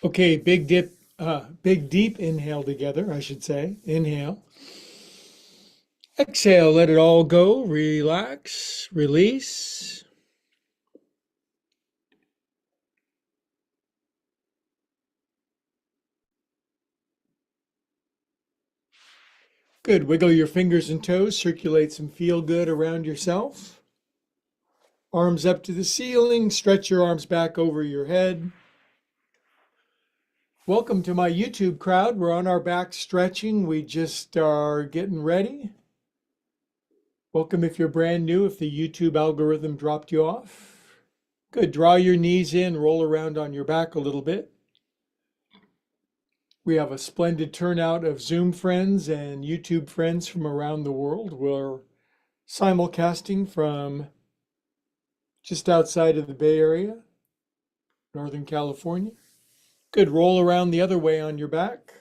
Okay, big deep inhale together, I should say. Inhale. Exhale, let it all go. Relax, release. Good. Wiggle your fingers and toes. Circulate some feel good around yourself. Arms up to the ceiling. Stretch your arms back over your head. Welcome to my YouTube crowd. We're on our back stretching. We just are getting ready. Welcome if you're brand new, if the YouTube algorithm dropped you off. Good. Draw your knees in, roll around on your back a little bit. We have a splendid turnout of Zoom friends and YouTube friends from around the world. We're simulcasting from just outside of the Bay Area, Northern California. Good. Roll around the other way on your back.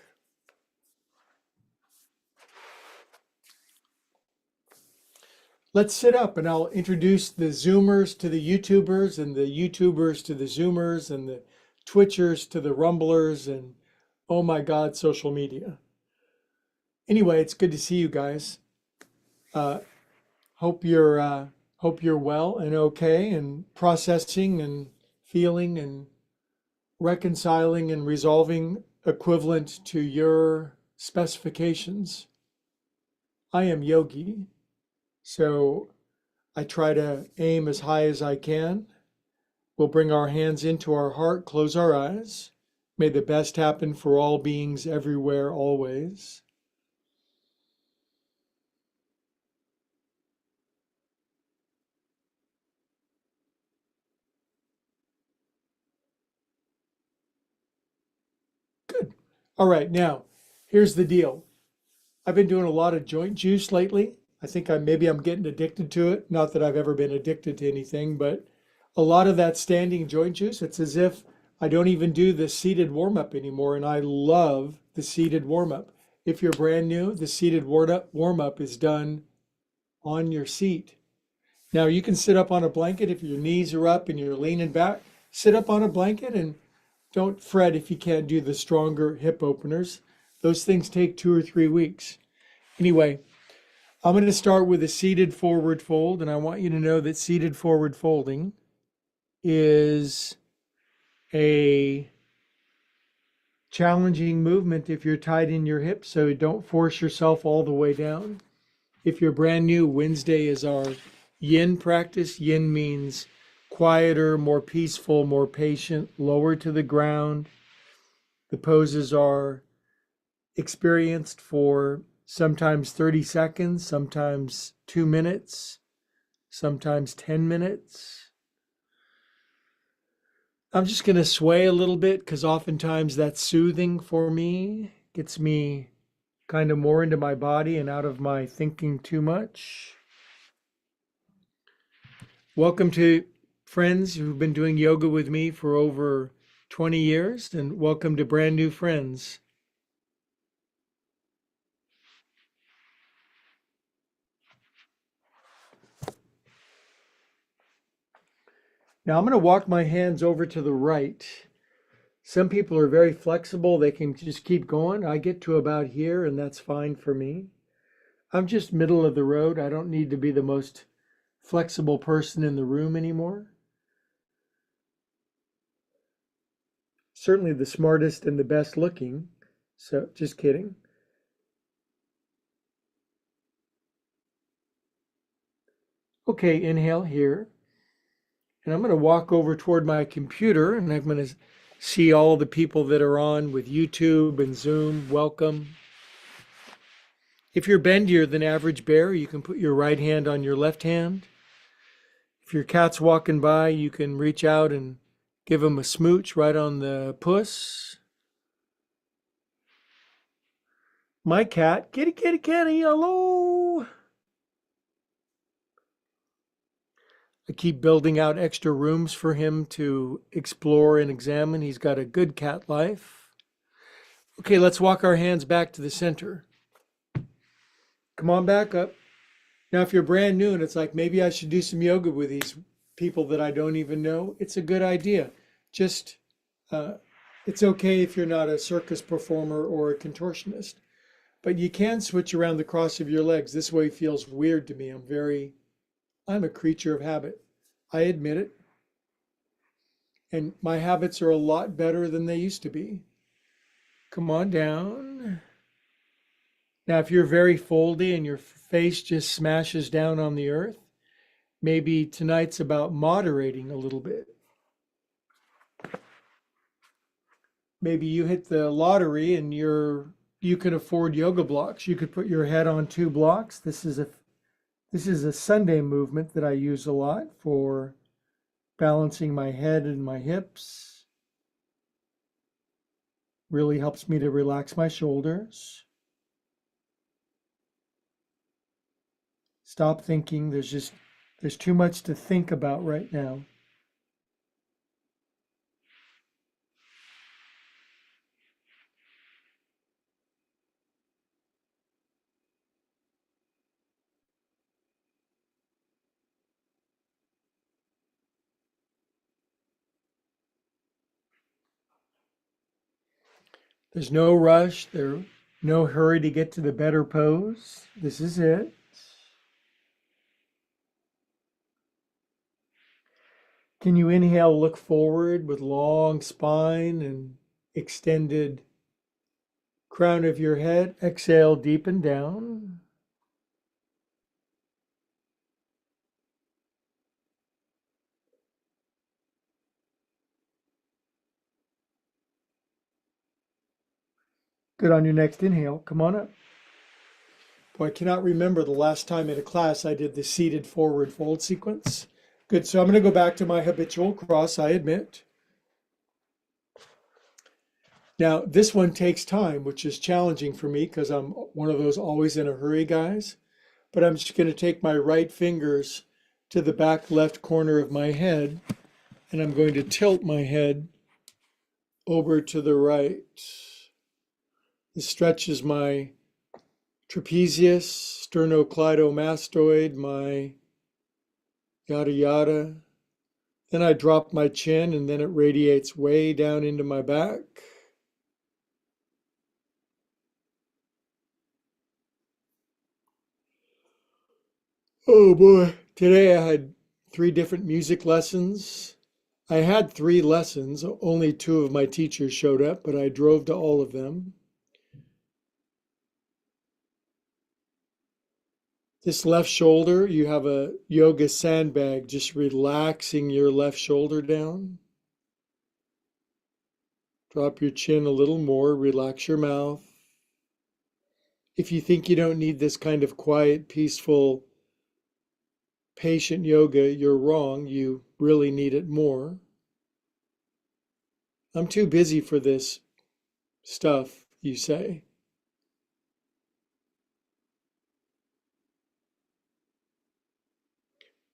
Let's sit up and I'll introduce the Zoomers to the YouTubers and the YouTubers to the Zoomers and the Twitchers to the Rumblers and oh my God, social media. Anyway, it's good to see you guys. Uh, hope you're well and okay and processing and feeling and reconciling and resolving equivalent to your specifications. I am Yogi, so I try to aim as high as I can. We'll bring our hands into our heart, close our eyes. May the best happen for all beings everywhere, always. Good. All right, now, here's the deal. I've been doing a lot of joint juice lately. I think maybe I'm getting addicted to it. Not that I've ever been addicted to anything, but a lot of that standing joint juice, it's as if I don't even do the seated warm up anymore. And I love the seated warm up. If you're brand new, the seated warm up is done on your seat. Now you can sit up on a blanket if your knees are up and you're leaning back. Sit up on a blanket and don't fret if you can't do the stronger hip openers. Those things take 2 or 3 weeks. Anyway, I'm going to start with a seated forward fold, and I want you to know that seated forward folding is a challenging movement if you're tight in your hips, so don't force yourself all the way down. If you're brand new, Wednesday is our yin practice. Yin means quieter, more peaceful, more patient, lower to the ground. The poses are experienced for sometimes 30 seconds, sometimes 2 minutes, sometimes 10 minutes. I'm just going to sway a little bit because oftentimes that's soothing for me, gets me kind of more into my body and out of my thinking too much. Welcome to friends who've been doing yoga with me for over 20 years, and welcome to brand new friends. Now I'm going to walk my hands over to the right. Some people are very flexible. They can just keep going. I get to about here and that's fine for me. I'm just middle of the road. I don't need to be the most flexible person in the room anymore. Certainly the smartest and the best looking. So just kidding. Okay, inhale here. And I'm going to walk over toward my computer and I'm going to see all the people that are on with YouTube and Zoom. Welcome. If you're bendier than average bear, you can put your right hand on your left hand. If your cat's walking by, you can reach out and give him a smooch right on the puss. My cat, kitty, kitty, kitty, hello. I keep building out extra rooms for him to explore and examine. He's got a good cat life. Okay, let's walk our hands back to the center. Come on back up. Now, if you're brand new and it's like, maybe I should do some yoga with these people that I don't even know, it's a good idea. Just It's okay if you're not a circus performer or a contortionist, but you can switch around the cross of your legs. This way feels weird to me. I'm a creature of habit. I admit it. And my habits are a lot better than they used to be. Come on down. Now, if you're very foldy and your face just smashes down on the earth, maybe tonight's about moderating a little bit. Maybe you hit the lottery and you can afford yoga blocks. You could put your head on 2 blocks. This is a Sunday movement that I use a lot for balancing my head and my hips. Really helps me to relax my shoulders. Stop thinking. There's too much to think about right now. There's no rush. There's no hurry to get to the better pose. This is it. Can you inhale, look forward with long spine and extended crown of your head? Exhale, deepen down. Good on your next inhale. Come on up. Boy, I cannot remember the last time in a class I did the seated forward fold sequence. Good. So I'm going to go back to my habitual cross, I admit. Now, this one takes time, which is challenging for me because I'm one of those always in a hurry guys. But I'm just going to take my right fingers to the back left corner of my head, and I'm going to tilt my head over to the right. This stretches my trapezius, sternocleidomastoid, my yada yada. Then I drop my chin and then it radiates way down into my back. Oh boy, today I had 3 different music lessons. I had 3 lessons, only 2 of my teachers showed up, but I drove to all of them. This left shoulder, you have a yoga sandbag, just relaxing your left shoulder down. Drop your chin a little more, relax your mouth. If you think you don't need this kind of quiet, peaceful, patient yoga, you're wrong. You really need it more. I'm too busy for this stuff, you say.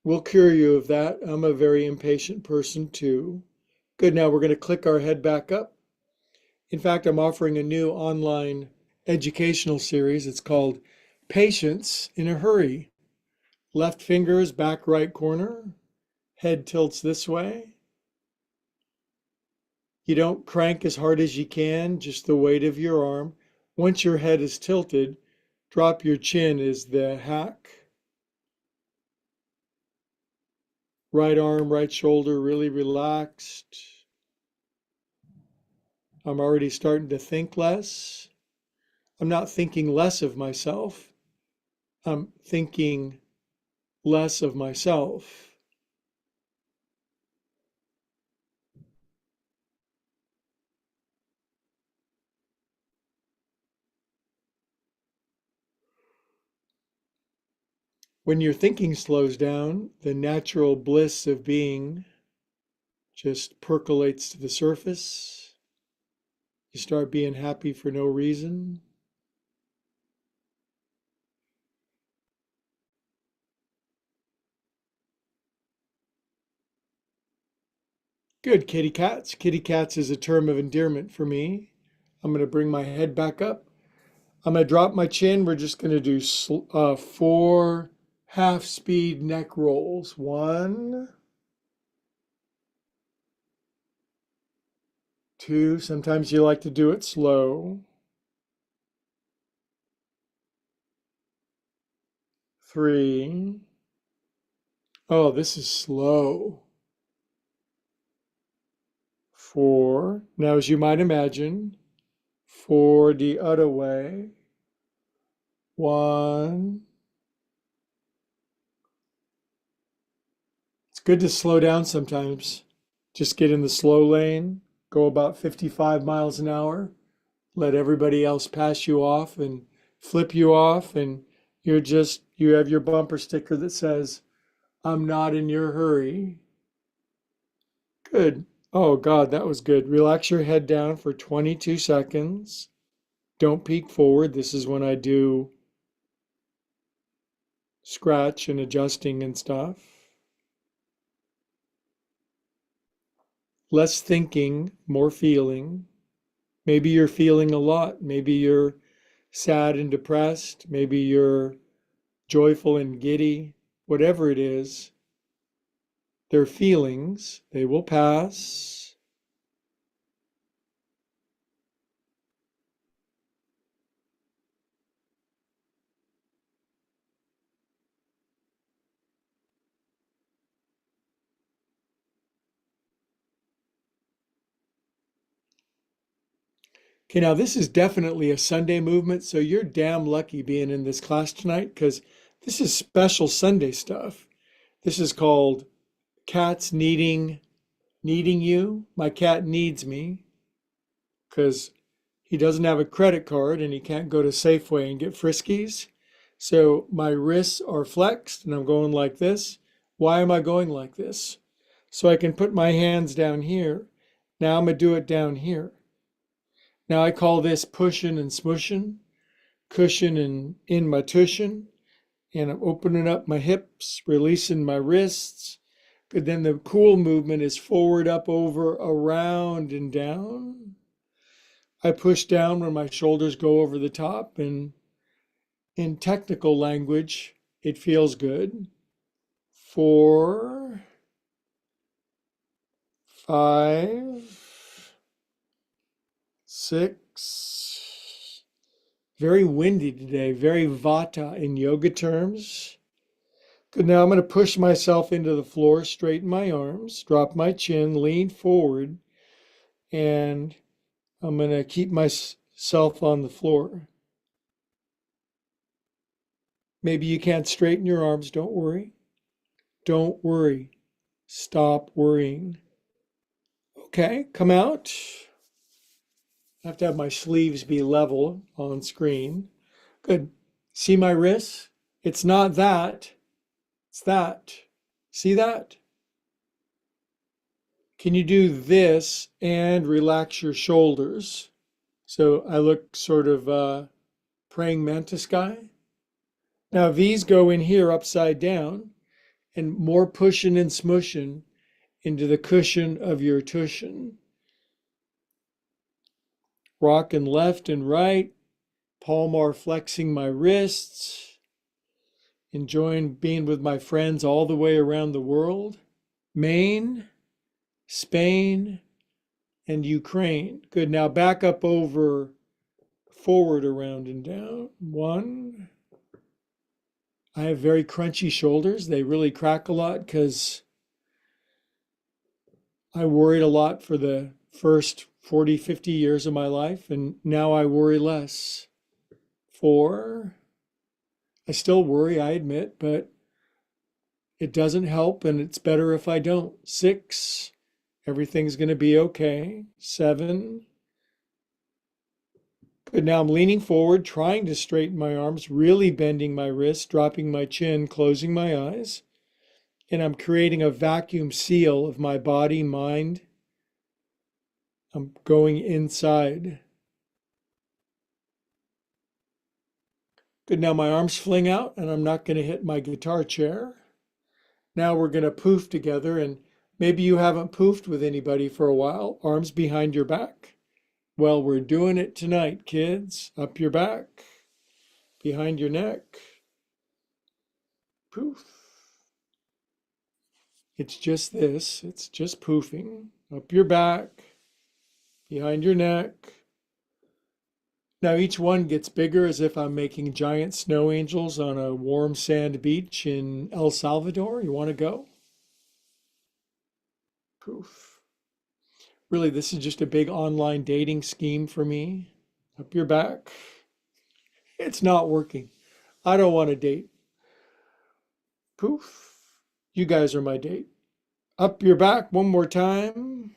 We'll cure you of that. I'm a very impatient person too. Good, now we're going to click our head back up. In fact, I'm offering a new online educational series. It's called Patience in a Hurry. Left finger is back right corner. Head tilts this way. You don't crank as hard as you can, just the weight of your arm. Once your head is tilted, drop your chin is the hack. Right arm, right shoulder, really relaxed. I'm already starting to think less. I'm not thinking less of myself. I'm thinking less of myself. When your thinking slows down, the natural bliss of being just percolates to the surface. You start being happy for no reason. Good, kitty cats. Kitty cats is a term of endearment for me. I'm going to bring my head back up. I'm going to drop my chin. We're just going to do 4 half-speed neck rolls. 1, 2. Sometimes you like to do it slow. 3. Oh, this is slow. 4. Now, as you might imagine, 4 the other way. 1. It's good to slow down sometimes. Just get in the slow lane, go about 55 miles an hour, let everybody else pass you off and flip you off, and you have your bumper sticker that says, I'm not in your hurry. Good. Oh God, that was good. Relax your head down for 22 seconds. Don't peek forward. This is when I do scratch and adjusting and stuff. Less thinking, more feeling. Maybe you're feeling a lot. Maybe you're sad and depressed. Maybe you're joyful and giddy. Whatever it is, they're feelings. They will pass. Okay, now this is definitely a Sunday movement, so you're damn lucky being in this class tonight because this is special Sunday stuff. This is called Cats Needing You. My cat needs me because he doesn't have a credit card and he can't go to Safeway and get Friskies. So my wrists are flexed and I'm going like this. Why am I going like this? So I can put my hands down here. Now I'm going to do it down here. Now I call this pushing and smushing, cushion and in my tushin. And I'm opening up my hips, releasing my wrists. But then the cool movement is forward, up, over, around, and down. I push down when my shoulders go over the top, and in technical language, it feels good. 4, 5, 6. Very windy today, very vata in yoga terms. Good. Now I'm going to push myself into the floor, straighten my arms, drop my chin, lean forward, and I'm going to keep myself on the floor. Maybe you can't straighten your arms. Don't worry. Don't worry. Stop worrying. Okay, come out. I have to have my sleeves be level on screen. Good. See my wrists? It's not that. It's that. See that? Can you do this and relax your shoulders? So I look sort of praying mantis guy. Now these go in here upside down and more pushing and smushing into the cushion of your tushin. Rocking left and right, palmar flexing my wrists, enjoying being with my friends all the way around the world. Maine, Spain, and Ukraine. Good. Now back up over, forward, around, and down. 1. I have very crunchy shoulders. They really crack a lot because I worried a lot for the first 40, 50 years of my life, and now I worry less. 4. I still worry, I admit, but it doesn't help, and it's better if I don't. 6. Everything's going to be okay. 7. Good. Now I'm leaning forward, trying to straighten my arms, really bending my wrists, dropping my chin, closing my eyes. And I'm creating a vacuum seal of my body, mind. I'm going inside. Good. Now my arms fling out and I'm not going to hit my guitar chair. Now we're going to poof together, and maybe you haven't poofed with anybody for a while. Arms behind your back. Well, we're doing it tonight, kids. Up your back, behind your neck. Poof. It's just this. It's just poofing. Up your back, behind your neck. Now each one gets bigger as if I'm making giant snow angels on a warm sand beach in El Salvador. You want to go? Poof. Really, this is just a big online dating scheme for me. Up your back. It's not working. I don't want to date. Poof. You guys are my date. Up your back one more time.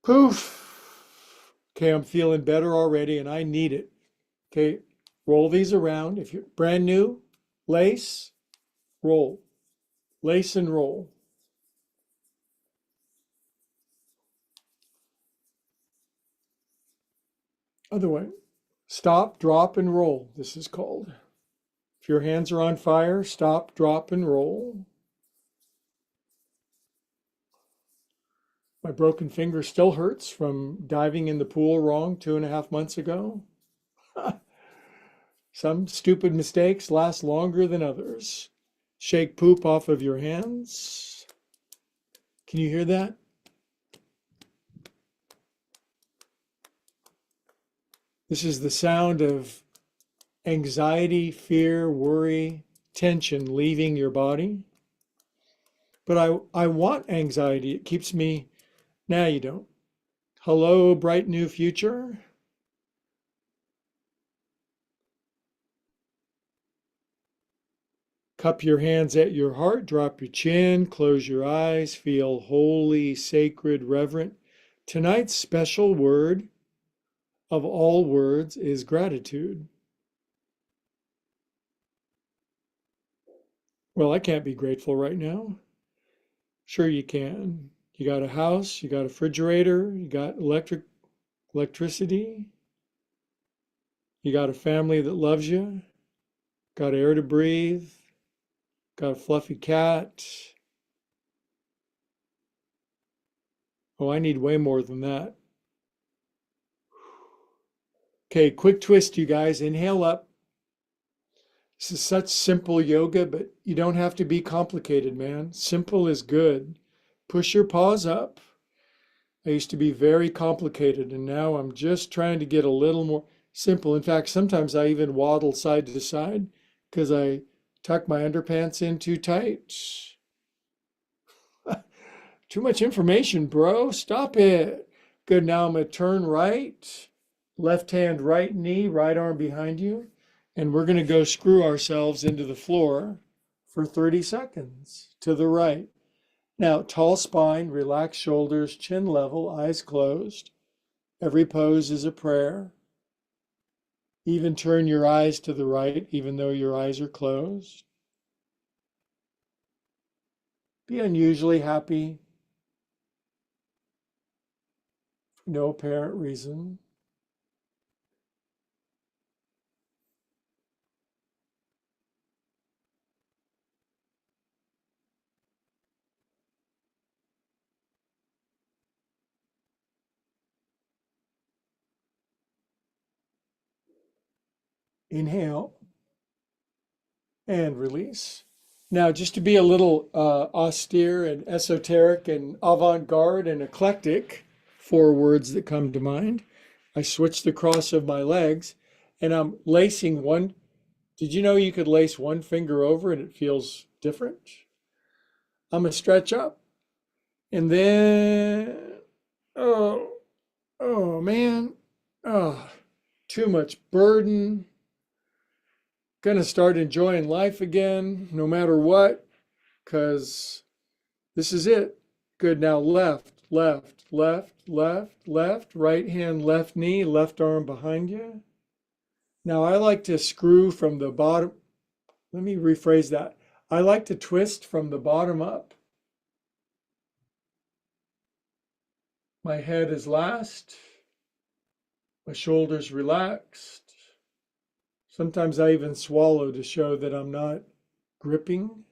Poof. Okay, I'm feeling better already and I need it. Okay, roll these around. If you're brand new, lace, roll. Lace and roll. Other way. Stop, drop, and roll, this is called. If your hands are on fire, stop, drop, and roll. My broken finger still hurts from diving in the pool wrong 2.5 months ago. Some stupid mistakes last longer than others. Shake poop off of your hands. Can you hear that? This is the sound of anxiety, fear, worry, tension leaving your body. But I want anxiety. It keeps me. Now you don't. Hello, bright new future. Cup your hands at your heart, drop your chin, close your eyes, feel holy, sacred, reverent. Tonight's special word of all words is gratitude. Well, I can't be grateful right now. Sure you can. You got a house, you got a refrigerator, you got electricity, you got a family that loves you, got air to breathe, got a fluffy cat. Oh, I need way more than that. Okay, quick twist, you guys. Inhale up. This is such simple yoga, but you don't have to be complicated, man. Simple is good. Push your paws up. I used to be very complicated, and now I'm just trying to get a little more simple. In fact, sometimes I even waddle side to side because I tuck my underpants in too tight. Too much information, bro. Stop it. Good. Now I'm going to turn right. Left hand, right knee, right arm behind you. And we're going to go screw ourselves into the floor for 30 seconds to the right. Now, tall spine, relaxed shoulders, chin level, eyes closed. Every pose is a prayer. Even turn your eyes to the right, even though your eyes are closed. Be unusually happy. No apparent reason. Inhale and release. Now, just to be a little austere and esoteric and avant-garde and eclectic, 4 words that come to mind, I switch the cross of my legs and I'm lacing one. Did you know you could lace one finger over and it feels different? I'm going to stretch up and then, oh, oh man, oh, too much burden. Going to start enjoying life again, no matter what, because this is it. Good. Now left, left, left, left, left, right hand, left knee, left arm behind you. Now I like to screw from the bottom. Let me rephrase that. I like to twist from the bottom up. My head is last. My shoulders relaxed. Sometimes I even swallow to show that I'm not gripping.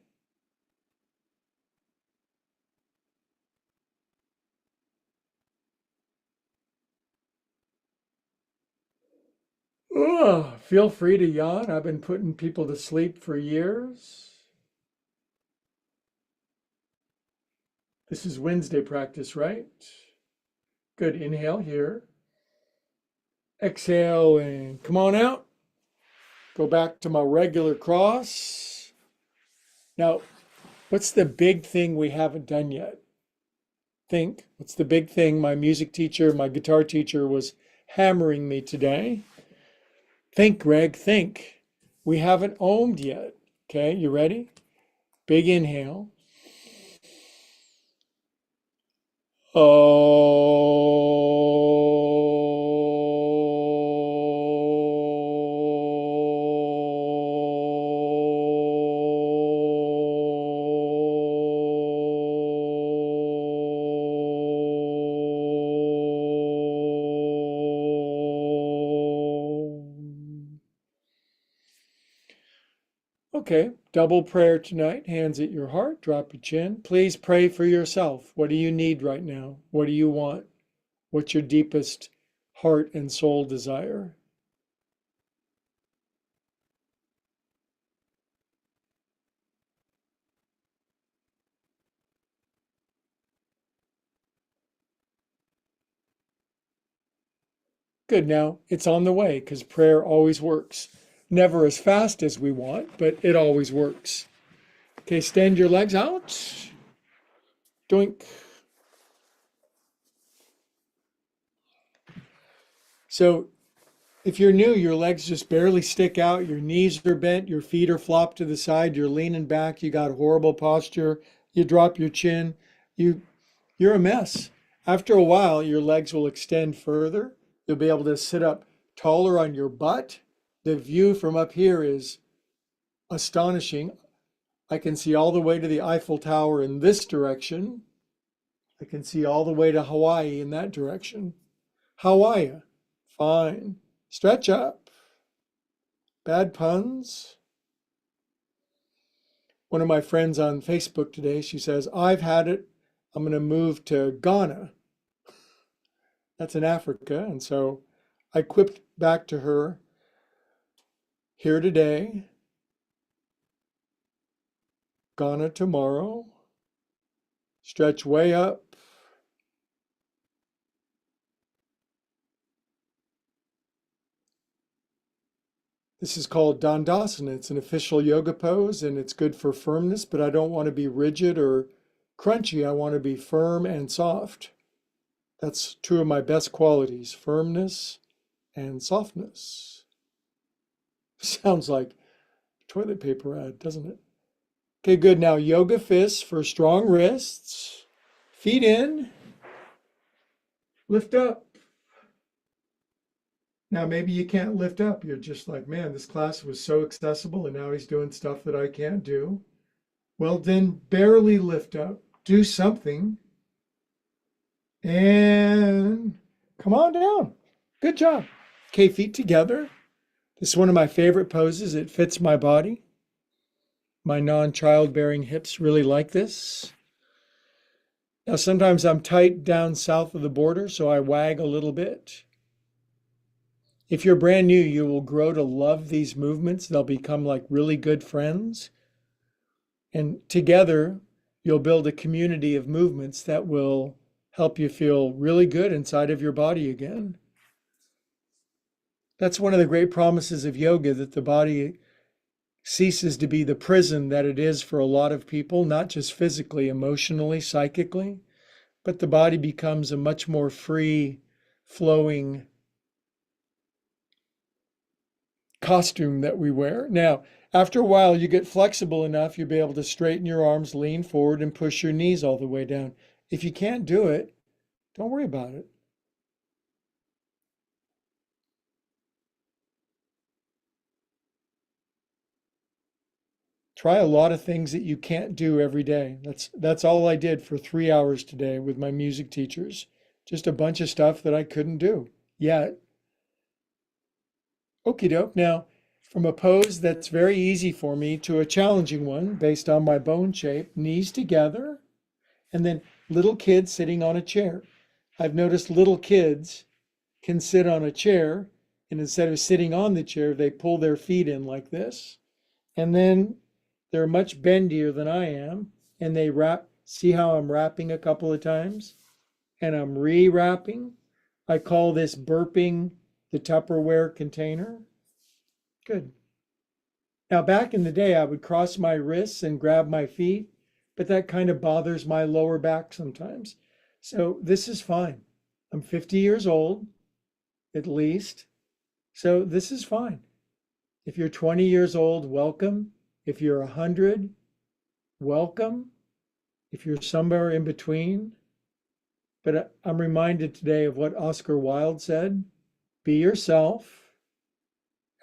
Ugh, feel free to yawn. I've been putting people to sleep for years. This is Wednesday practice, right? Good. Inhale here. Exhale and come on out. Go back to my regular cross. Now, what's the big thing we haven't done yet? Think. What's the big thing my music teacher, my guitar teacher was hammering me today? Think, Greg, think. We haven't ohmed yet. Okay, you ready? Big inhale. Okay, double prayer tonight. Hands at your heart, drop your chin. Please pray for yourself. What do you need right now? What do you want? What's your deepest heart and soul desire? Good, now it's on the way because prayer always works. Never as fast as we want, but it always works. Okay, stand your legs out. Doink. So if you're new, your legs just barely stick out, your knees are bent, your feet are flopped to the side, you're leaning back, you got horrible posture, you drop your chin, you're a mess. After a while, your legs will extend further. You'll be able to sit up taller on your butt. The view from up here is astonishing. I can see all the way to the Eiffel Tower in this direction. I can see all the way to Hawaii in that direction. How are you? Fine. Stretch up. Bad puns. One of my friends on Facebook today, she says, I've had it. I'm going to move to Ghana. That's in Africa. And so I quipped back to her, here today, Ghana tomorrow. Stretch way up. This is called Dandasana. It's an official yoga pose and it's good for firmness, but I don't want to be rigid or crunchy. I want to be firm and soft. That's two of my best qualities, firmness and softness. Sounds like toilet paper ad, doesn't it? Okay, good. Now yoga fists for strong wrists. Feet in. Lift up. Now, maybe you can't lift up. You're just like, man, this class was so accessible and now he's doing stuff that I can't do. Well, then barely lift up. Do something. And come on down. Good job. Okay, feet together. This is one of my favorite poses. It fits my body. My non-childbearing hips really like this. Now, sometimes I'm tight down south of the border, so I wag a little bit. If you're brand new, you will grow to love these movements. They'll become like really good friends. And together, you'll build a community of movements that will help you feel really good inside of your body again. That's one of the great promises of yoga, that the body ceases to be the prison that it is for a lot of people, not just physically, emotionally, psychically, but the body becomes a much more free, flowing costume that we wear. Now, after a while, you get flexible enough, you'll be able to straighten your arms, lean forward, and push your knees all the way down. If you can't do it, don't worry about it. Try a lot of things that you can't do every day. That's all I did for 3 hours today with my music teachers. Just a bunch of stuff that I couldn't do yet. Okie doke. Now, from a pose that's very easy for me to a challenging one based on my bone shape, knees together, and then little kids sitting on a chair. I've noticed little kids can sit on a chair, and instead of sitting on the chair, they pull their feet in like this. And then they're much bendier than I am, and they wrap See how I'm wrapping a couple of times and I'm re-wrapping? I call this burping the Tupperware container. Good. Now, back in the day, I would cross my wrists and grab my feet, but that kind of bothers my lower back sometimes. So this is fine. I'm 50 years old, at least. So this is fine. If you're 20 years old, welcome. If you're 100, welcome. If you're somewhere in between. But I'm reminded today of what Oscar Wilde said: be yourself.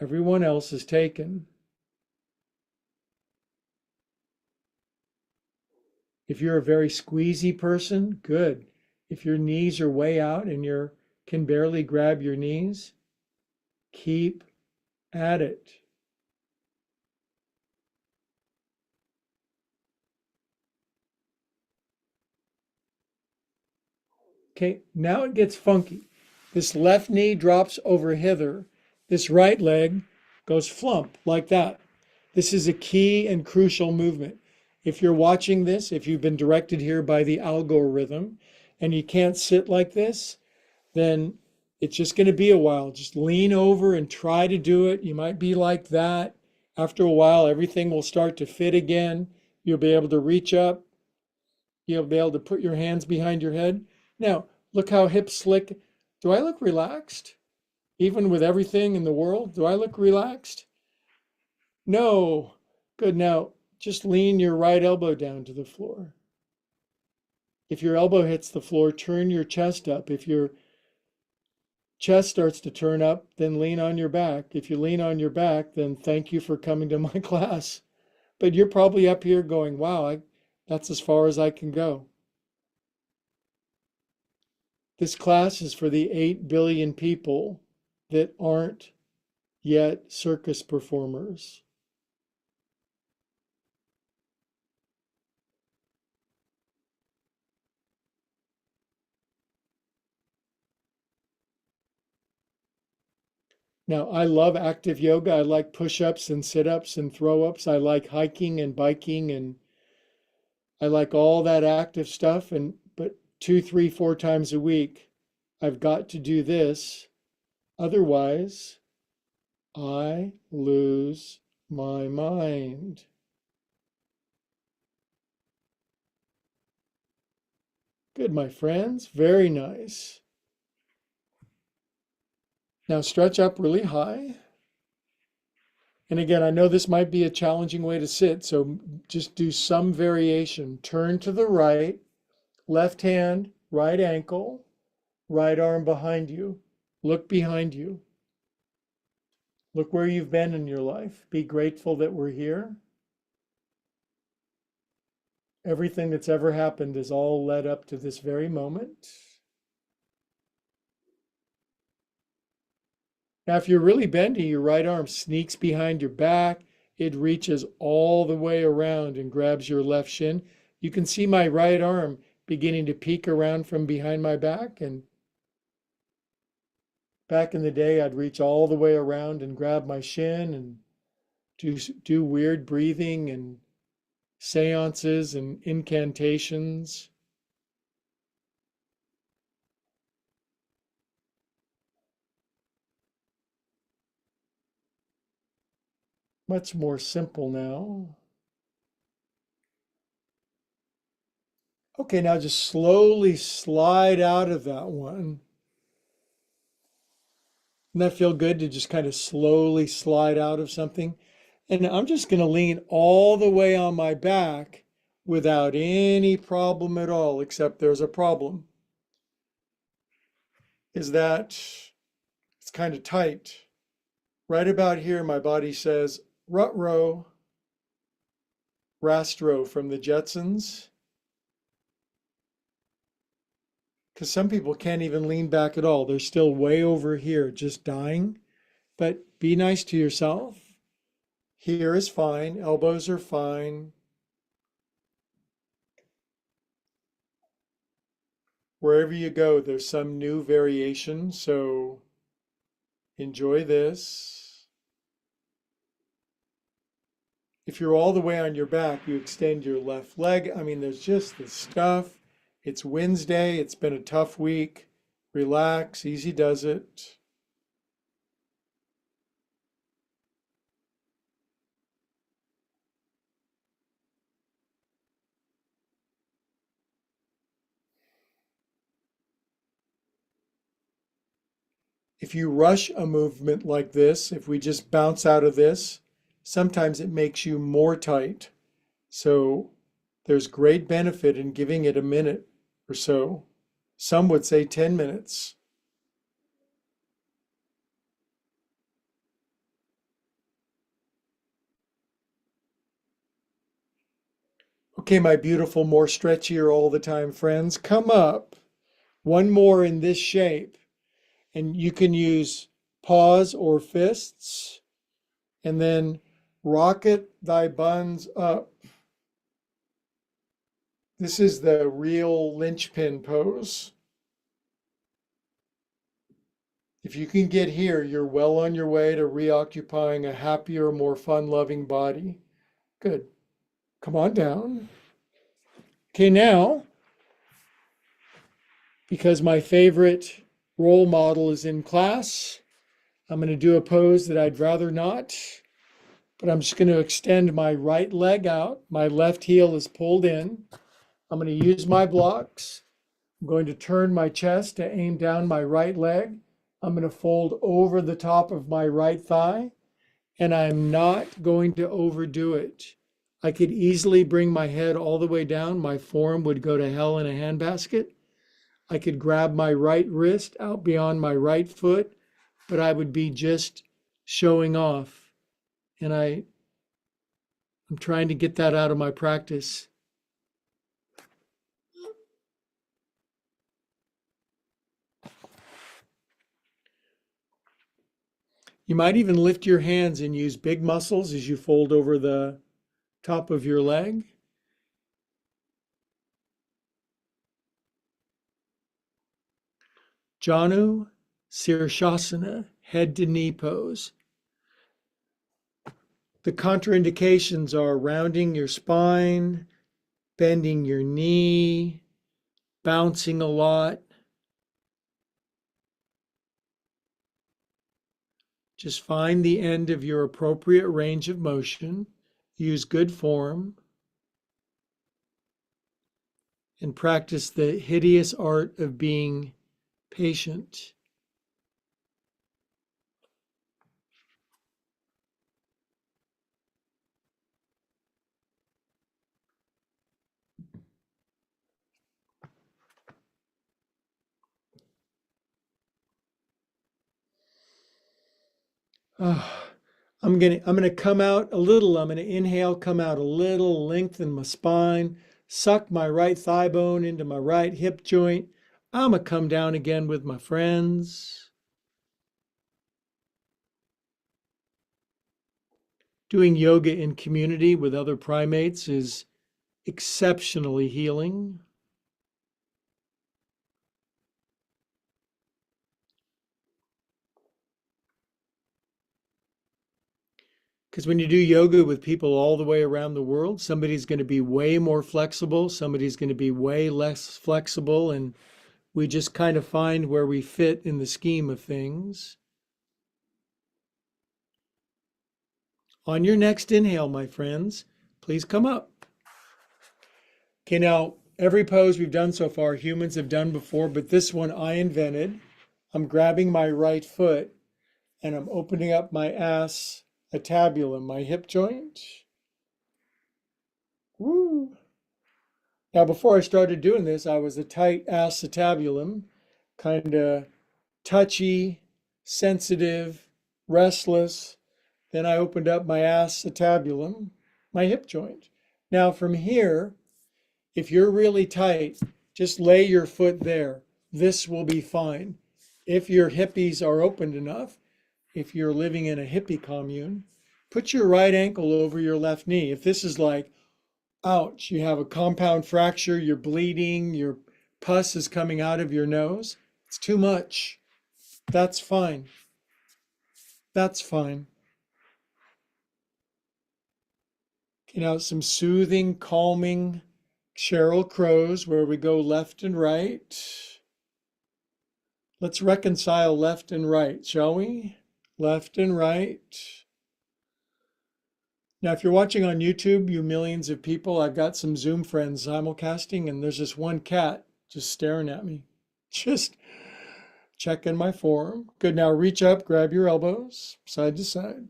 Everyone else is taken. If you're a very squeezy person, good. If your knees are way out and you can barely grab your knees, keep at it. Okay, now it gets funky. This left knee drops over hither. This right leg goes flump like that. This is a key and crucial movement. If you're watching this, if you've been directed here by the algorithm and you can't sit like this, then it's just going to be a while. Just lean over and try to do it. You might be like that. After a while, everything will start to fit again. You'll be able to reach up. You'll be able to put your hands behind your head. Now, look how hip slick. Do I look relaxed? Even with everything in the world, do I look relaxed? No. Good. Now, just lean your right elbow down to the floor. If your elbow hits the floor, turn your chest up. If your chest starts to turn up, then lean on your back. If you lean on your back, then thank you for coming to my class. But you're probably up here going, wow, that's as far as I can go. This class is for the 8 billion people that aren't yet circus performers. Now, I love active yoga. I like push-ups and sit-ups and throw-ups. I like hiking and biking, and I like all that active stuff. But 2, 3, 4 times a week, I've got to do this. Otherwise, I lose my mind. Good, my friends. Very nice. Now stretch up really high. And again, I know this might be a challenging way to sit, so just do some variation. Turn to the right, left hand, right ankle, right arm behind you. Look behind you. Look where you've been in your life. Be grateful that we're here. Everything that's ever happened is all led up to this very moment. Now, if you're really bendy, your right arm sneaks behind your back. It reaches all the way around and grabs your left shin. You can see my right arm beginning to peek around from behind my back. And back in the day, I'd reach all the way around and grab my shin and do weird breathing and seances and incantations. Much more simple now. Okay, now just slowly slide out of that one. Doesn't that feel good to just kind of slowly slide out of something? And I'm just going to lean all the way on my back without any problem at all, except there's a problem. Is that it's kind of tight. Right about here, my body says, rut-row, Rastro from the Jetsons. Because some people can't even lean back at all. They're still way over here, just dying. But be nice to yourself. Here is fine. Elbows are fine. Wherever you go, there's some new variation. So enjoy this. If you're all the way on your back, you extend your left leg. I mean, there's just the stuff. It's Wednesday. It's been a tough week. Relax, easy does it. If you rush a movement like this, if we just bounce out of this, sometimes it makes you more tight. So there's great benefit in giving it a minute or so. Some would say 10 minutes. Okay, my beautiful, more stretchier all the time friends, come up. One more in this shape. And you can use paws or fists. And then rocket thy buns up. This is the real linchpin pose. If you can get here, you're well on your way to reoccupying a happier, more fun-loving body. Good. Come on down. Okay, now, because my favorite role model is in class, I'm going to do a pose that I'd rather not, but I'm just going to extend my right leg out. My left heel is pulled in. I'm going to use my blocks. I'm going to turn my chest to aim down my right leg. I'm going to fold over the top of my right thigh, and I'm not going to overdo it. I could easily bring my head all the way down. My forearm would go to hell in a handbasket. I could grab my right wrist out beyond my right foot, but I would be just showing off. And I'm trying to get that out of my practice. You might even lift your hands and use big muscles as you fold over the top of your leg. Janu Sirshasana, head to knee pose. The contraindications are rounding your spine, bending your knee, bouncing a lot. Just find the end of your appropriate range of motion. Use good form. And practice the hideous art of being patient. I'm gonna come out a little. I'm gonna inhale, come out a little, lengthen my spine, suck my right thigh bone into my right hip joint. I'm gonna come down again with my friends. Doing yoga in community with other primates is exceptionally healing. Because when you do yoga with people all the way around the world, somebody's going to be way more flexible, somebody's going to be way less flexible, and we just kind of find where we fit in the scheme of things. On your next inhale, my friends, please come up. Okay, now every pose we've done so far, humans have done before, but this one I invented. I'm grabbing my right foot and I'm opening up my acetabulum, my hip joint. Woo! Now, before I started doing this, I was a tight acetabulum, kind of touchy, sensitive, restless. Then I opened up my acetabulum, my hip joint. Now, from here, if you're really tight, just lay your foot there. This will be fine. If your hippies are opened enough, if you're living in a hippie commune, put your right ankle over your left knee. If this is like, ouch, you have a compound fracture, you're bleeding, your pus is coming out of your nose, it's too much. That's fine. That's fine. Okay, now some soothing, calming Sheryl Crows where we go left and right. Let's reconcile left and right, shall we? Left and right. Now, if you're watching on YouTube, you millions of people, I've got some Zoom friends simulcasting, and there's this one cat just staring at me, just checking my form. Good, now reach up, grab your elbows, side to side.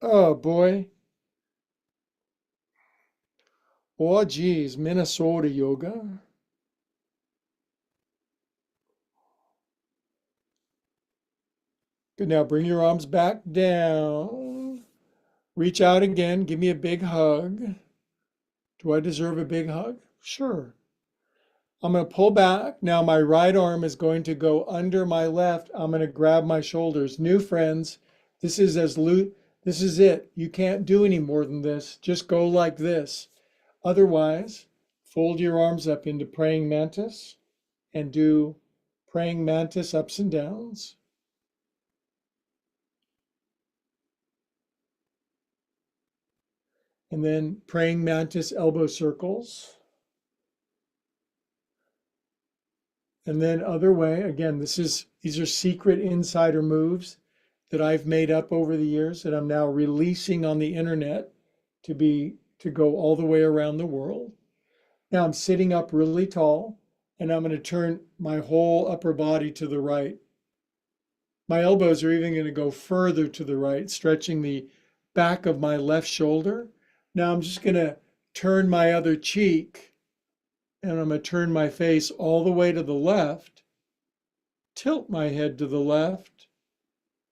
Oh boy. Oh geez, Minnesota yoga. Good, now bring your arms back down. Reach out again, give me a big hug. Do I deserve a big hug? Sure. I'm going to pull back. Now my right arm is going to go under my left. I'm going to grab my shoulders. New friends, this is as loose. This is it. You can't do any more than this. Just go like this. Otherwise, fold your arms up into praying mantis and do praying mantis ups and downs. And then praying mantis elbow circles. And then other way, again, these are secret insider moves that I've made up over the years that I'm now releasing on the internet to go all the way around the world. Now I'm sitting up really tall and I'm going to turn my whole upper body to the right. My elbows are even going to go further to the right, stretching the back of my left shoulder. Now I'm just going to turn my other cheek and I'm going to turn my face all the way to the left, tilt my head to the left,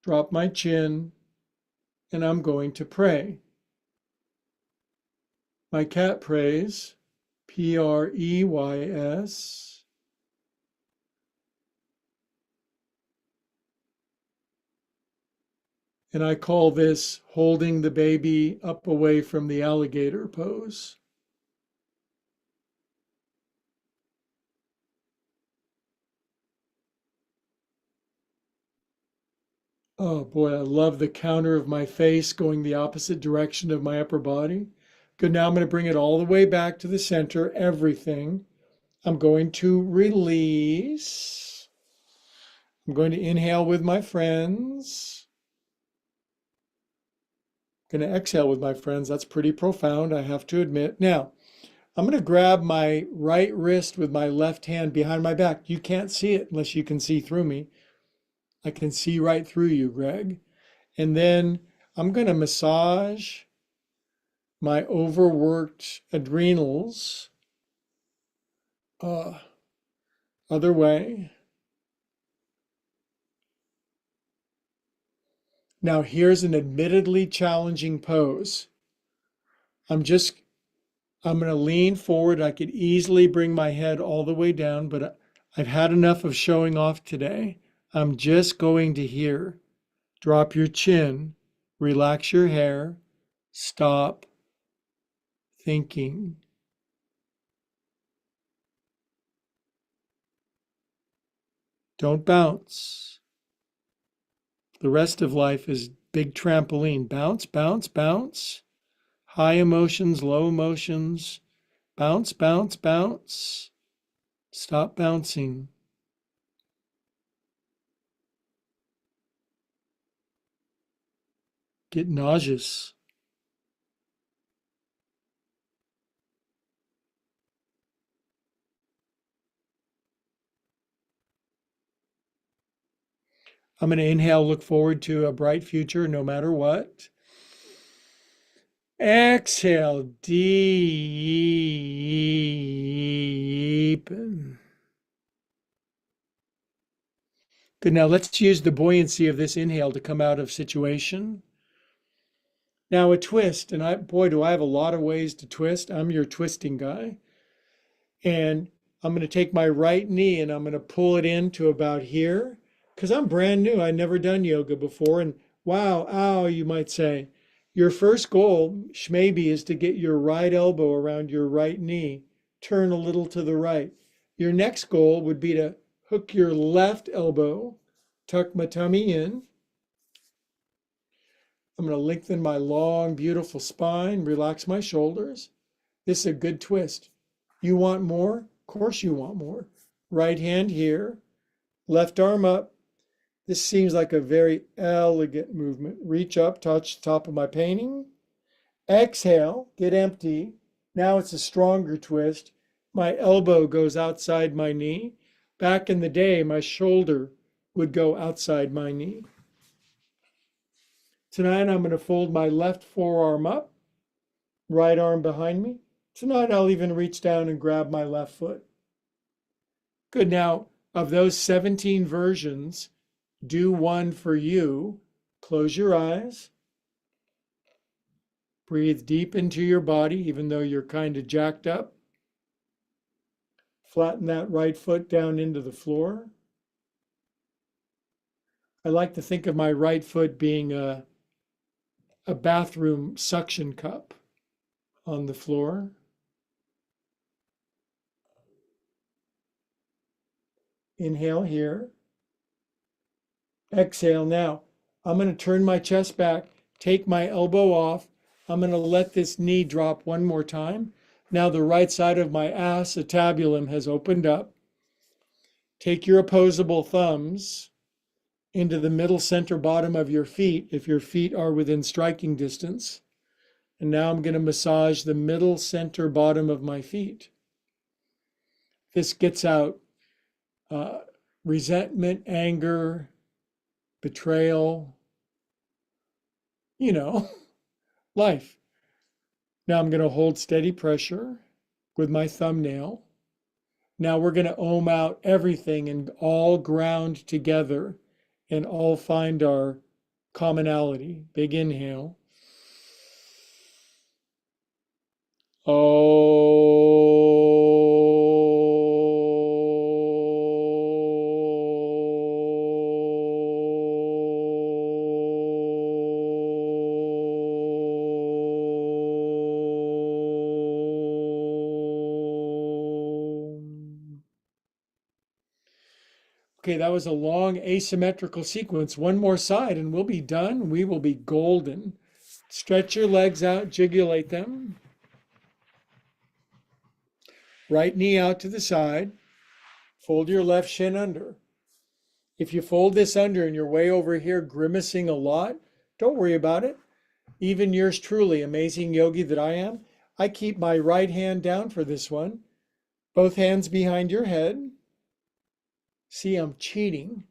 drop my chin, and I'm going to pray. My cat prays, P-R-E-Y-S. And I call this holding the baby up away from the alligator pose. Oh boy, I love the counter of my face going the opposite direction of my upper body. Good, now I'm going to bring it all the way back to the center, everything. I'm going to release. I'm going to inhale with my friends. I'm going to exhale with my friends. That's pretty profound, I have to admit. Now, I'm going to grab my right wrist with my left hand behind my back. You can't see it unless you can see through me. I can see right through you, Greg. And then I'm going to massage my overworked adrenals. Other way. Now here's an admittedly challenging pose. I'm going to lean forward. I could easily bring my head all the way down, but I've had enough of showing off today. I'm just going to here. Drop your chin, relax your hair, stop thinking. Don't bounce. The rest of life is big trampoline. Bounce, bounce, bounce. High emotions, low emotions. Bounce, bounce, bounce. Stop bouncing. Get nauseous. I'm going to inhale, look forward to a bright future no matter what. Exhale, deepen. Good, now let's use the buoyancy of this inhale to come out of situation. Now a twist, and boy, do I have a lot of ways to twist. I'm your twisting guy. And I'm going to take my right knee and I'm going to pull it into about here because I'm brand new. I've never done yoga before. And wow, ow, you might say. Your first goal, maybe, is to get your right elbow around your right knee. Turn a little to the right. Your next goal would be to hook your left elbow, tuck my tummy in, I'm going to lengthen my long, beautiful spine, relax my shoulders. This is a good twist. You want more? Of course you want more. Right hand here, left arm up. This seems like a very elegant movement. Reach up, touch the top of my painting. Exhale, get empty. Now it's a stronger twist. My elbow goes outside my knee. Back in the day, my shoulder would go outside my knee. Tonight, I'm going to fold my left forearm up, right arm behind me. Tonight, I'll even reach down and grab my left foot. Good. Now, of those 17 versions, do one for you. Close your eyes. Breathe deep into your body, even though you're kind of jacked up. Flatten that right foot down into the floor. I like to think of my right foot being a bathroom suction cup on the floor. Inhale here. Exhale now. I'm going to turn my chest back, take my elbow off. I'm going to let this knee drop one more time. Now the right side of my acetabulum has opened up. Take your opposable thumbs into the middle center bottom of your feet if your feet are within striking distance. And now I'm going to massage the middle center bottom of my feet. This gets out resentment, anger, betrayal, life. Now I'm going to hold steady pressure with my thumbnail. Now we're going to ohm out everything and all ground together and all find our commonality. Big inhale. Okay, that was a long asymmetrical sequence. One more side and we'll be done. We will be golden. Stretch your legs out, jigulate them. Right knee out to the side. Fold your left shin under. If you fold this under and you're way over here grimacing a lot, don't worry about it. Even yours truly, amazing yogi that I am, I keep my right hand down for this one. Both hands behind your head. See, I'm cheating.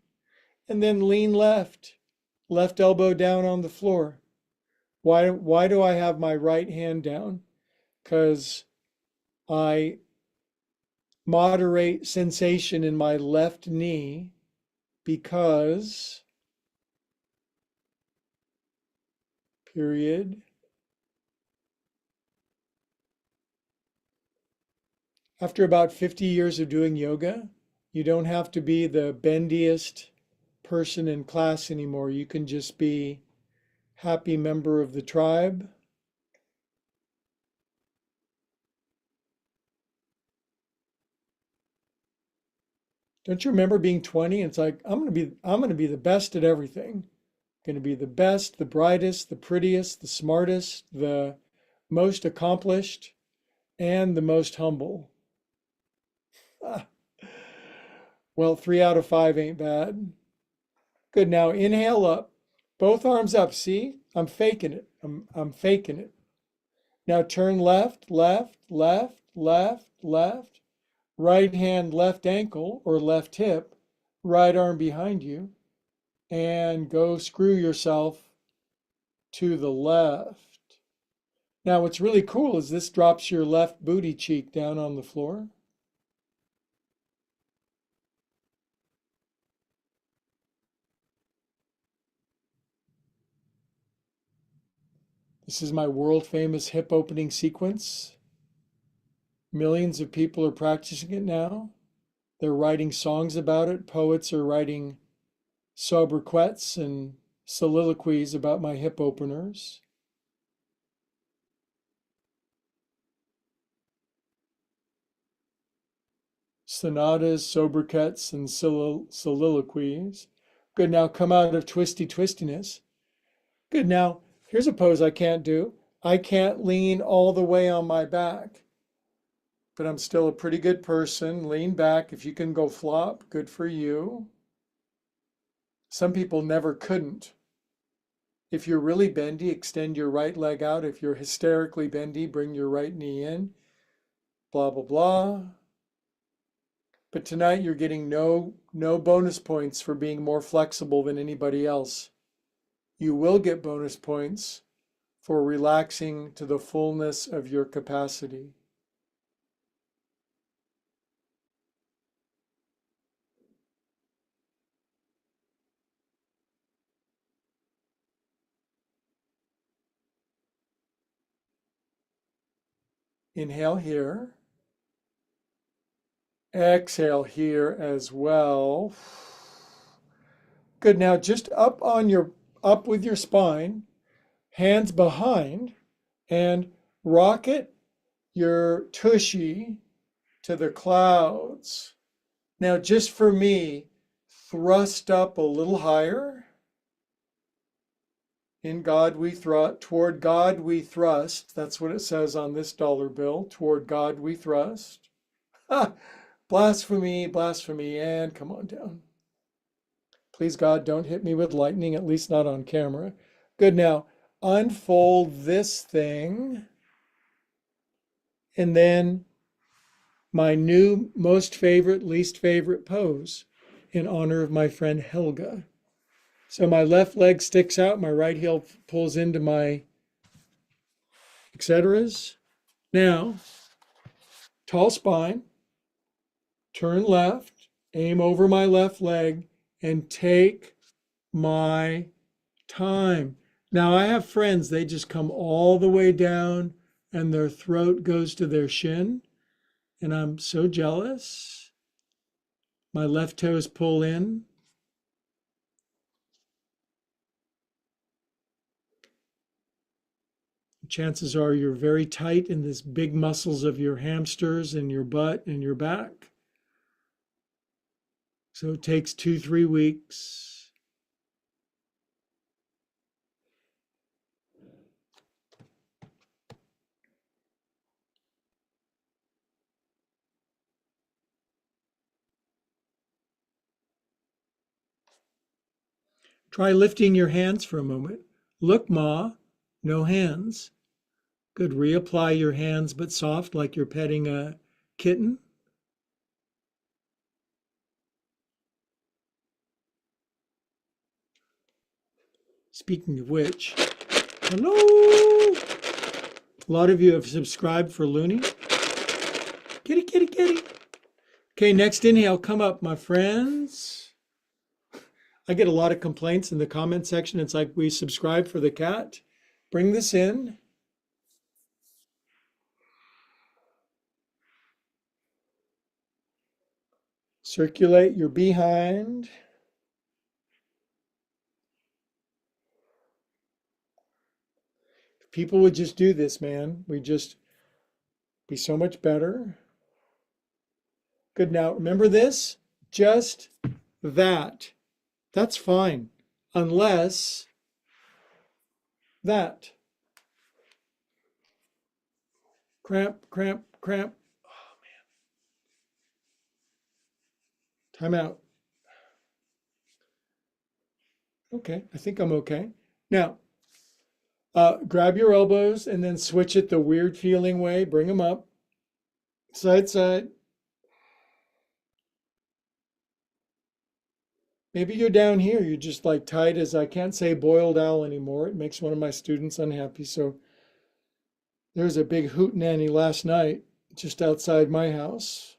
And then lean left. Left elbow down on the floor. Why do I have my right hand down? Because I moderate sensation in my left knee because, period. After about 50 years of doing yoga, you don't have to be the bendiest person in class anymore. You can just be happy member of the tribe. Don't you remember being 20? It's like, I'm going to be the best at everything. I'm going to be the best, the brightest, the prettiest, the smartest, the most accomplished, and the most humble. Well, 3 out of 5 ain't bad. Good. Now inhale up, both arms up. See, I'm faking it. I'm faking it. Now turn left, left, left, left, left. Right hand, left ankle or left hip, right arm behind you, and go screw yourself to the left. Now, what's really cool is this drops your left booty cheek down on the floor. This is my world famous hip opening sequence. Millions of people are practicing it now. They're writing songs about it. Poets are writing sobriquets and soliloquies about my hip openers. Sonatas, sobriquets, and soliloquies. Good. Now come out of twistiness. Good. Now Here's a pose I can't do. I can't lean all the way on my back, but I'm still a pretty good person. Lean back. If you can go flop, good for you. Some people never couldn't. If you're really bendy, extend your right leg out. If you're hysterically bendy, bring your right knee in. Blah, blah, blah. But tonight you're getting no bonus points for being more flexible than anybody else. You will get bonus points for relaxing to the fullness of your capacity. Inhale here. Exhale here as well. Good. Now just up with your spine, hands behind, and rocket your tushy to the clouds. Now just for me, thrust up a little higher. In God we thrust, toward God we thrust. That's what it says on this dollar bill. Toward God we thrust. Ha! Blasphemy, blasphemy, and come on down. Please God, don't hit me with lightning, at least not on camera. Good, now unfold this thing. And then my new most favorite, least favorite pose in honor of my friend Helga. So my left leg sticks out, my right heel pulls into my etceteras. Now, tall spine, turn left, aim over my left leg, and take my time. Now I have friends, they just come all the way down and their throat goes to their shin. And I'm so jealous. My left toes pull in. Chances are you're very tight in these big muscles of your hamsters and your butt and your back. So it takes 2-3 weeks. Try lifting your hands for a moment. Look, Ma, no hands. Good. Reapply your hands, but soft, like you're petting a kitten. Speaking of which, hello. A lot of you have subscribed for Looney. Kitty, kitty, kitty. Okay, next inhale, come up, my friends. I get a lot of complaints in the comment section. It's like, we subscribe for the cat. Bring this in. Circulate your behind. If people would just do this, man, we'd just be so much better. Good. Now, remember this? Just that. That's fine. Unless that. Cramp, cramp, cramp. Oh, man. Time out. Okay, I think I'm okay. Now, grab your elbows and then switch it the weird feeling way. Bring them up. Side, side. Maybe you're down here. You're just like tight as, I can't say boiled owl anymore. It makes one of my students unhappy. So there was a big hootenanny last night just outside my house.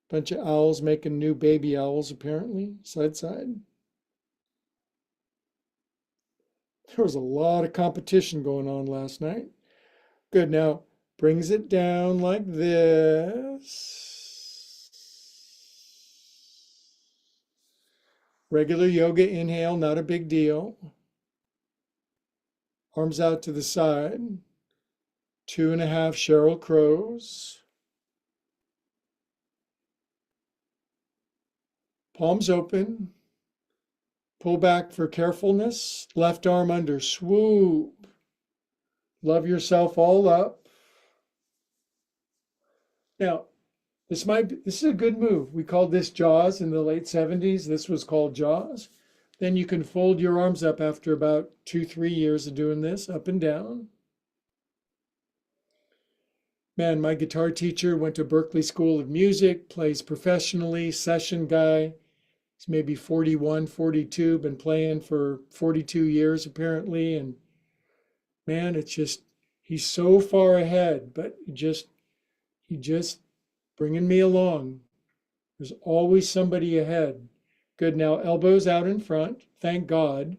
Bunch of owls making new baby owls, apparently. Side, side. There was a lot of competition going on last night. Good. Now brings it down like this. Regular yoga inhale, not a big deal. Arms out to the side. 2.5 Sheryl Crows. Palms open. Pull back for carefulness. Left arm under. Swoop. Love yourself all up. Now, this is a good move. We called this Jaws in the late 70s. This was called Jaws. Then you can fold your arms up after about 2-3 years of doing this, up and down. Man, my guitar teacher went to Berklee School of Music, plays professionally, session guy. He's maybe 41, 42, been playing for 42 years apparently. And man, it's just, he's so far ahead, but he just bringing me along. There's always somebody ahead. Good, now elbows out in front, thank God.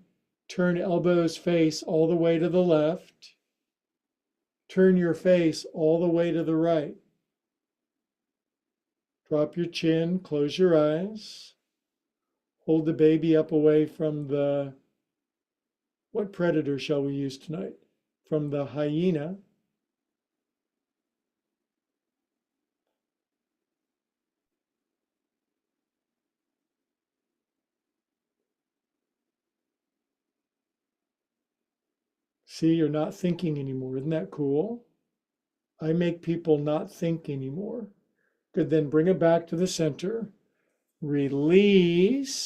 Turn elbows face all the way to the left. Turn your face all the way to the right. Drop your chin, close your eyes. Hold the baby up away from what predator shall we use tonight? From the hyena. See, you're not thinking anymore. Isn't that cool? I make people not think anymore. Good, then bring it back to the center. Release.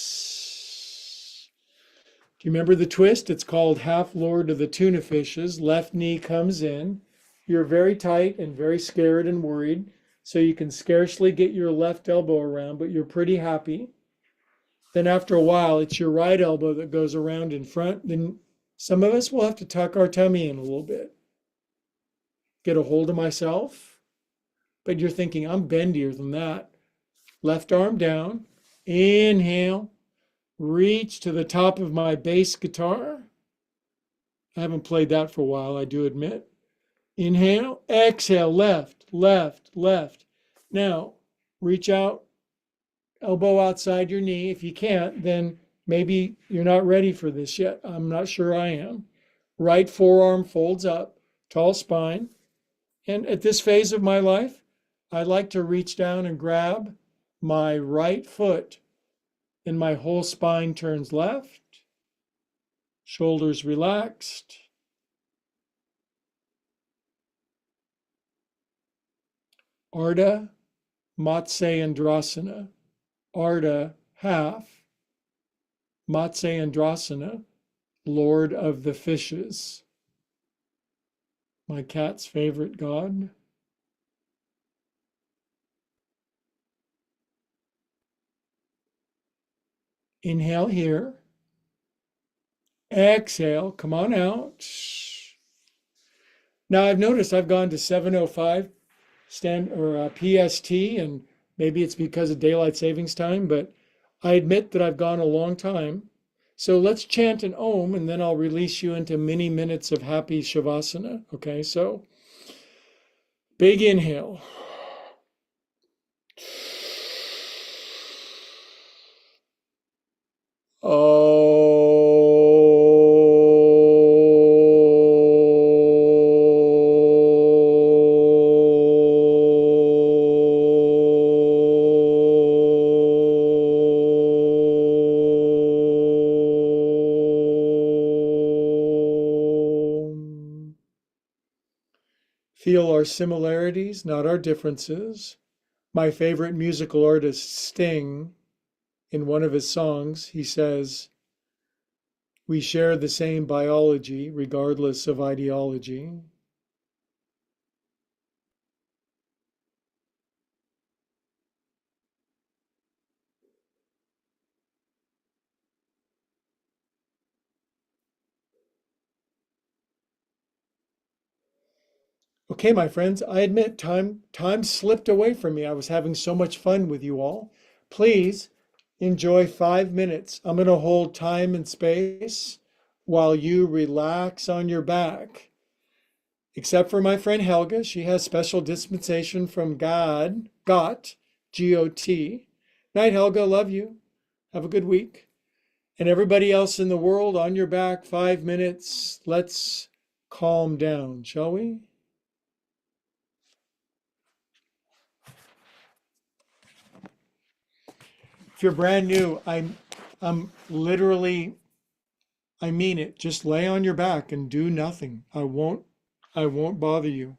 Do you remember the twist? It's called half lord of the tuna fishes. Left knee comes in. You're very tight and very scared and worried, so you can scarcely get your left elbow around, but you're pretty happy. Then after a while, it's your right elbow that goes around in front. Then some of us will have to tuck our tummy in a little bit. Get a hold of myself. But you're thinking, I'm bendier than that. Left arm down. Inhale. Reach to the top of my bass guitar. I haven't played that for a while, I do admit. Inhale. Exhale. Left, left, left. Now, reach out. Elbow outside your knee. If you can't, then maybe you're not ready for this yet. I'm not sure I am. Right forearm folds up. Tall spine. And at this phase of my life, I like to reach down and grab my right foot, and my whole spine turns left, shoulders relaxed. Ardha Matsyendrasana. Ardha, half. Matsyendrasana, Lord of the Fishes. My cat's favorite god. Inhale here. Exhale, come on out. Now I've noticed I've gone to 7:05 PST, and maybe it's because of daylight savings time, but I admit that I've gone a long time. So let's chant an Om, and then I'll release you into many minutes of happy Shavasana. Okay, so big inhale. Feel our similarities, not our differences. My favorite musical artist, Sting, in one of his songs, he says, "We share the same biology, regardless of ideology." Okay, my friends, I admit time slipped away from me. I was having so much fun with you all. Please enjoy 5 minutes. I'm going to hold time and space while you relax on your back. Except for my friend Helga, she has special dispensation from God, G-O-T. Night, Helga, love you. Have a good week. And everybody else in the world, on your back, 5 minutes. Let's calm down, shall we? If you're brand new, Literally, I mean it. Just lay on your back and do nothing. I won't bother you.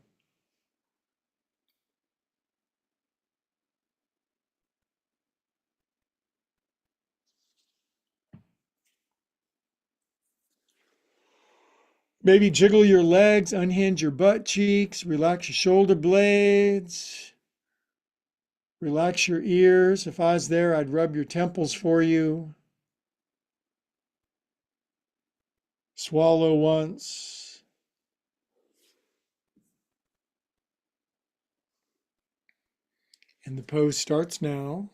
Maybe jiggle your legs, unhinge your butt cheeks, relax your shoulder blades, relax your ears. If I was there, I'd rub your temples for you. Swallow once. And the pose starts now.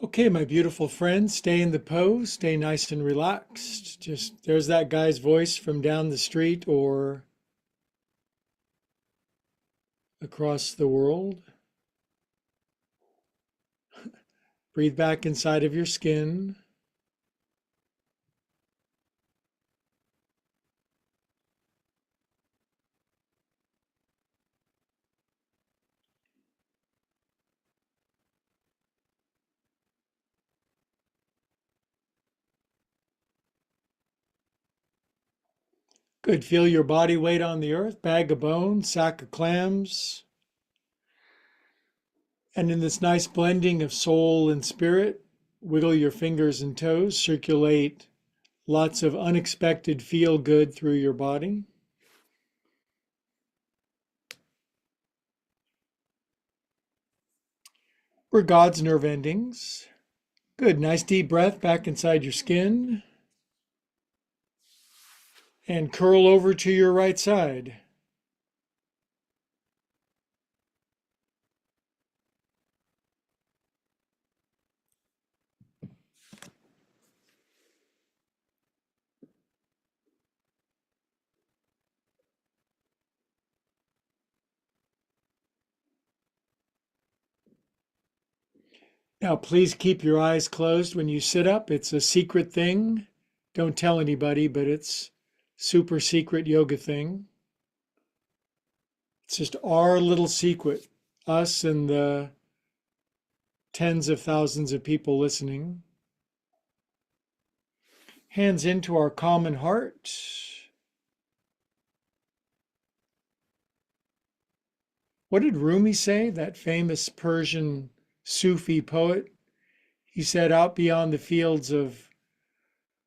Okay, my beautiful friends, stay in the pose, stay nice and relaxed. Just there's that guy's voice from down the street, or across the world. Breathe back inside of your skin. Good. Feel your body weight on the earth, bag of bones, sack of clams. And in this nice blending of soul and spirit, wiggle your fingers and toes, circulate lots of unexpected feel good through your body. We're God's nerve endings. Good. Nice deep breath back inside your skin. And curl over to your right side. Now, please keep your eyes closed when you sit up. It's a secret thing. Don't tell anybody, but it's super secret yoga thing. It's just our little secret, us and the tens of thousands of people listening. Hands into our common heart. What did Rumi say, that famous Persian Sufi poet? He said, out beyond the fields of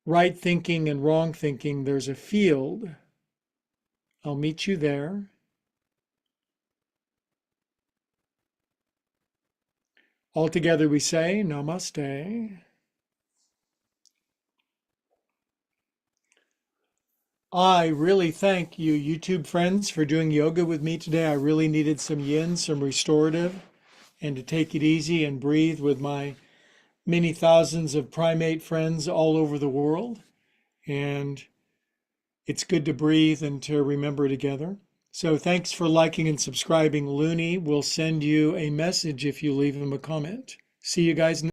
right thinking and wrong thinking, there's a field. I'll meet you there. All together we say, Namaste. I really thank you, YouTube friends, for doing yoga with me today. I really needed some yin, some restorative, and to take it easy and breathe with my many thousands of primate friends all over the world. And it's good to breathe and to remember together. So thanks for liking and subscribing. Looney will send you a message if you leave him a comment. See you guys next